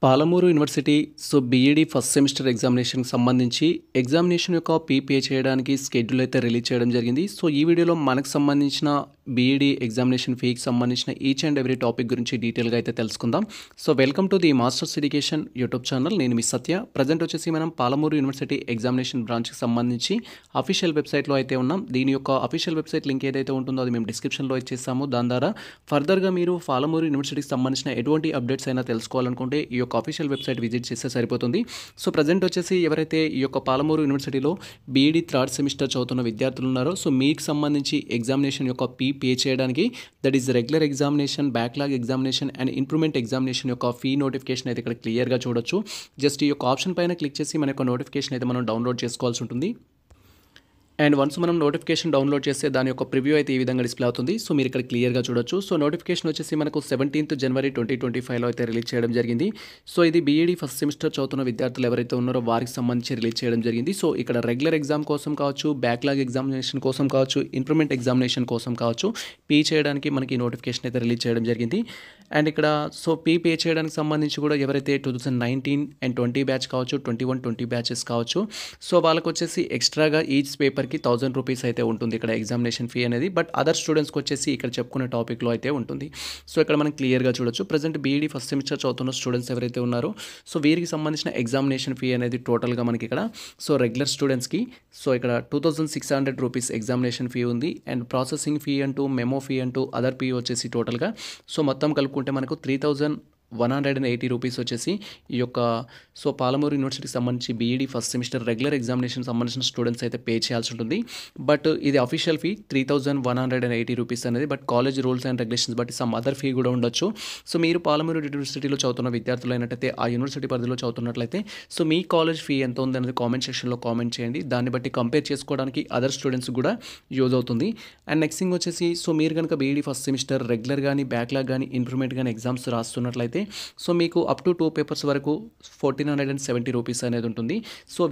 Palamuru university BEd first semester ఎగ్జామినేషన్‌కి సంబంధించి examination యొక్క పే చేయడానికి షెడ్యూల్ అయితే రిలీజ్ చేయడం జరిగింది. ఈ వీడియోలో మనకు సంబంధించిన బీఈడీ ఎగ్జామినేషన్ ఫీకి సంబంధించిన ఈచ్ అండ్ ఎవ్రీ టాపిక్ గురించి డీటెయిల్‌గా అయితే తెలుసుకుందాం. Welcome to the masters education YouTube channel. నేను మీ సత్య. ప్రజెంట్ వచ్చేసి మనం పాలమూరు యూనివర్సిటీ ఎగ్జామినేషన్ బ్రాంచ్‌కి సంబంధించి అఫీషియల్ వెబ్‌సైట్‌లో అయితే ఉన్నాం. దీని యొక్క అఫీషియల్ వెబ్‌సైట్ లింక్ ఏదైతే ఉంటుందో అది మేము డిస్క్రిప్షన్‌లో ఇచ్చేసాము. దాని ద్వారా ఫర్దర్‌గా మీరు పాలమూరు యూనివర్సిటీకి సంబంధించిన ఎటువంటి అప్డేట్స్ అయినా తెలుసుకోవాలనుకుంటే ఈ యొక్క అఫీషియల్ వెబ్‌సైట్ విజిట్ చేస్తే సరిపోతుంది. ప్రజెంట్ వచ్చేసి ఎవరైతే ఈ యొక్క పాలమూరు యూనివర్సిటీలో బీఈడీ థర్డ్ సెమిస్టర్ చదువుతున్న విద్యార్థులు ఉన్నారో మీకు సంబంధించి ఎగ్జామినేషన్ యొక్క పే చేయడానికి that is regular examination, backlog examination and improvement examination యొక్క ఫీ నోటిఫికేషన్ అయితే ఇక్కడ క్లియర్‌గా చూడొచ్చు. జస్ట్ ఈ యొక్క ఆప్షన్ పైన క్లిక్ చేసి మన యొక్క నోటిఫికేషన్ అయితే మనం డౌన్లోడ్ చేసుకోవాల్సి ఉంటుంది. అండ్ వన్స్ మనం నోటిఫికేషన్ డౌన్లోడ్ చేస్తే దాని యొక్క ప్రివ్యూ అయితే ఈ విధంగా డిస్ప్లే అవుతుంది. మీరు ఇక్కడ క్లియర్‌గా చూడొచ్చు. నోటిఫికేషన్ వచ్చేసి మనకు 17th జనవరి 2025లో అయితే రిలీజ్ చేయడం జరిగింది. ఇది బీఈడీ ఫస్ట్ సెమిస్టర్ చదువుతున్న విద్యార్థులు ఎవరైతే ఉన్నారో వారికి సంబంధించి రిలీజ్ చేయడం జరిగింది. ఇక్కడ రెగ్యులర్ ఎగ్జామ్ కోసం కావచ్చు, బ్యాక్లాగ్ ఎగ్జామినేషన్ కోసం కావచ్చు, ఇంప్రూవ్మెంట్ ఎగ్జామినేషన్ కోసం కావచ్చు పే చేయడానికి మనకి నోటిఫికేషన్ అయితే రిలీజ్ చేయడం జరిగింది. అండ్ ఇక్కడ పే చేయడానికి సంబంధించి కూడా ఎవరైతే 2019 అండ్ 20 బ్యాచ్ కావచ్చు, 21, 20 బ్యాచెస్ కావచ్చు వాళ్ళకి వచ్చేసి ఎక్స్ట్రాగా ఈచ్ పేపర్‌కి ₹1000 అయితే ఉంటుంది ఇక్కడ ఎగ్జామినేషన్ ఫీ అనేది. బట్ అదర్ స్టూడెంట్స్‌కి వచ్చేసి ఇక్కడ చెప్పుకునే టాపిక్‌లో అయితే ఉంటుంది. ఇక్కడ మనం క్లియర్‌గా చూడొచ్చు. ప్రెజెంట్ బీఈడీ ఫస్ట్ సెమిస్టర్ చదువుతున్న స్టూడెంట్స్ ఎవరైతే ఉన్నారో వీరికి సంబంధించిన ఎగ్జామినేషన్ ఫీ అనేది టోటల్‌గా మనకి ఇక్కడ రెగ్యులర్ స్టూడెంట్స్‌కి ఇక్కడ ₹2600 ఎగ్జామినేషన్ ఫీ ఉంది. అండ్ ప్రాసెసింగ్ ఫీ అంటూ, మెమో ఫీ అంటూ, అదర్ ఫీ వచ్చేసి టోటల్‌గా మొత్తం కలుపుకుంటే మనకు ₹3180 వచ్చేసి ఈ యొక్క పాలమూరు యూనివర్సిటీకి సంబంధించి BEd first semester regular examination సంబంధించిన స్టూడెంట్స్ అయితే పే చేయాల్సి ఉంటుంది. బట్ ఇది అఫీషియల్ ఫీ ₹3180 అనేది. But college rules and regulations బట్టి సమ్ అదర్ ఫీ కూడా ఉండొచ్చు. మీరు పాలమూరు యూనివర్సిటీలో చదువుతున్న విద్యార్థులు అయినట్టయితే, ఆ యూనివర్సిటీ పరిధిలో చదువుతున్నట్లయితే మీ కాలేజ్ ఫీ ఎంత ఉందనేది కామెంట్ సెక్షన్లో కామెంట్ చేయండి. దాన్ని బట్టి కంపేర్ చేసుకోవడానికి అదర్ స్టూడెంట్స్ కూడా యూజ్ అవుతుంది. అండ్ నెక్స్ట్ థింగ్ వచ్చేసి మీరు కనుక బీఈడీ ఫస్ట్ సెమిస్టర్ రెగ్యులర్ కానీ, బ్యాక్లాగ్ కానీ, ఇంప్రూవ్మెంట్ కానీ ఎగ్జామ్స్ రాస్తున్నట్లయితే మీకు అప్ టు 2 పేపర్స్ వరకు ₹1470 అనేది ఉంటుంది.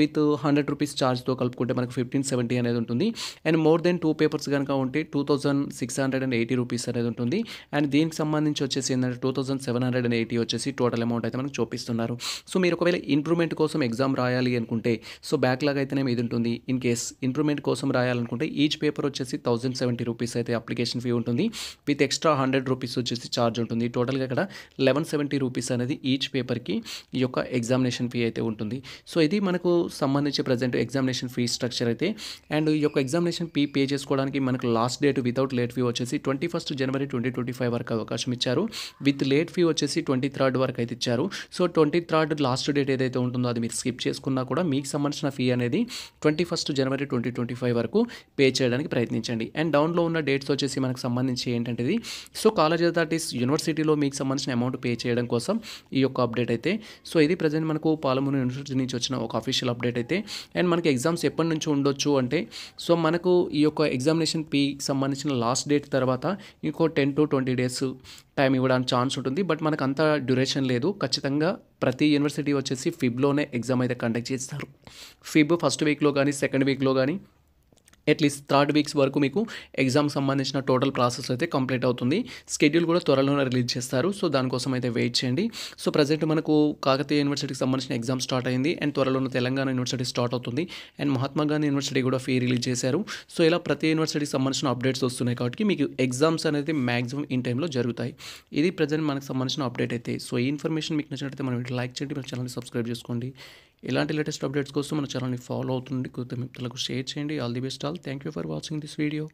విత్ ₹100 ఛార్జ్తో కలుపుకుంటే మనకు 1570 అనేది ఉంటుంది. అండ్ మోర్ దెన్ 2 పేపర్స్ కనుక ఉంటే ₹2680 అనేది ఉంటుంది. అండ్ దీనికి సంబంధించి వచ్చేసి ఏంటంటే 2780 వచ్చేసి టోటల్ అమౌంట్ అయితే మనకు చూపిస్తున్నారు. మీరు ఒకవేళ ఇంప్రూవ్మెంట్ కోసం ఎగ్జామ్ రాయాలి అనుకుంటే బ్యాక్లాగ్ అయితేనే ఇది ఉంటుంది. ఇన్ కేస్ ఇంప్రూవ్మెంట్ కోసం రాయాలనుకుంటే ఈచ్ పేపర్ వచ్చేసి ₹1070 అయితే అప్లికేషన్ ఫీ ఉంటుంది. విత్ ఎక్స్ట్రా ₹100 వచ్చేసి ఛార్జ్ ఉంటుంది. టోటల్గా ఇక్కడ ₹1170 అనేది ఈచ్ పేపర్కి ఈ యొక్క ఎగ్జామినేషన్ ఫీ అయితే ఉంటుంది. ఇది మనకు సంబంధించి ప్రజెంట్ ఎగ్జామినేషన్ ఫీ స్ట్రక్చర్ అయితే. అండ్ ఈ యొక్క ఎగ్జామినేషన్ ఫీ పే చేసుకోవడానికి మనకు last date without late fee వచ్చేసి 21st జనవరి 2025 వరకు అవకాశం ఇచ్చారు. విత్ లేట్ ఫీ వచ్చేసి 23rd వరకు అయితే ఇచ్చారు. 23rd లాస్ట్ డేట్ ఏదైతే ఉంటుందో అది మీరు స్కిప్ చేసుకున్నా కూడా మీకు సంబంధించిన ఫీ అనేది 21st జనవరి 2025 వరకు పే చేయడానికి ప్రయత్నించండి. అండ్ డౌన్లో ఉన్న డేట్స్ వచ్చేసి మనకు సంబంధించి ఏంటంటే ఇది కాలేజ్ అథారిటీస్ యూనివర్సిటీలో మీకు సంబంధించిన అమౌంట్ పే చేయడం కోసం ఈ యొక్క అప్డేట్ అయితే. ఇది ప్రజెంట్ మనకు పాలమూరు యూనివర్సిటీ నుంచి వచ్చిన ఒక అఫీషియల్ అప్డేట్ అయితే. అండ్ మనకి ఎగ్జామ్స్ ఎప్పటి నుంచి ఉండొచ్చు అంటే మనకు ఈ యొక్క ఎగ్జామినేషన్ ఫీకి సంబంధించిన లాస్ట్ డేట్ తర్వాత ఇంకో 10 to 20 డేస్ టైం ఇవ్వడానికి ఛాన్స్ ఉంటుంది. బట్ మనకు అంత డ్యూరేషన్ లేదు. ఖచ్చితంగా ప్రతి యూనివర్సిటీ వచ్చేసి ఫిబ్లోనే ఎగ్జామ్ అయితే కండక్ట్ చేస్తారు. ఫస్ట్ వీక్లో కానీ, సెకండ్ వీక్లో కానీ, అట్లీస్ట్ 3rd వీక్స్ వరకు మీకు ఎగ్జామ్ సంబంధించిన టోటల్ ప్రాసెస్ అయితే కంప్లీట్ అవుతుంది. షెడ్యూల్ కూడా త్వరలోనే రిలీజ్ చేస్తారు. దానికోసం అయితే వెయిట్ చేయండి. ప్రజెంట్ మనకు కాకతీయ యూనివర్సిటీకి సంబంధించిన ఎగ్జామ్ స్టార్ట్ అయింది. అండ్ త్వరలోనే తెలంగాణ యూనివర్సిటీ స్టార్ట్ అవుతుంది. అండ్ మహాత్మా గాంధీ యూనివర్సిటీ కూడా ఫీ రిలీజ్ చేశారు. ఇలా ప్రతి యూనివర్సిటీకి సంబంధించిన అప్డేట్స్ వస్తున్నాయి కాబట్టి మీకు ఎగ్జామ్స్ అనేది మ్యాక్సిమం ఇన్ టైంలో జరుగుతాయి. ఇది ప్రజెంట్ మనకు సంబంధించిన అప్డేట్ అయితే. ఈ ఇన్ఫర్మేషన్ మీకు నచ్చినట్లయితే మన వీడియో లైక్ చేయండి, మన ఛానల్ని సబ్స్క్రైబ్ చేసుకోండి. ఇలాంటి లేటెస్ట్ అప్డేట్స్ కోసం మన ఛానల్ని ఫాలో అవుతుంది, మిత్రులకు షేర్ చేయండి. All the best all. Thank you for watching this video.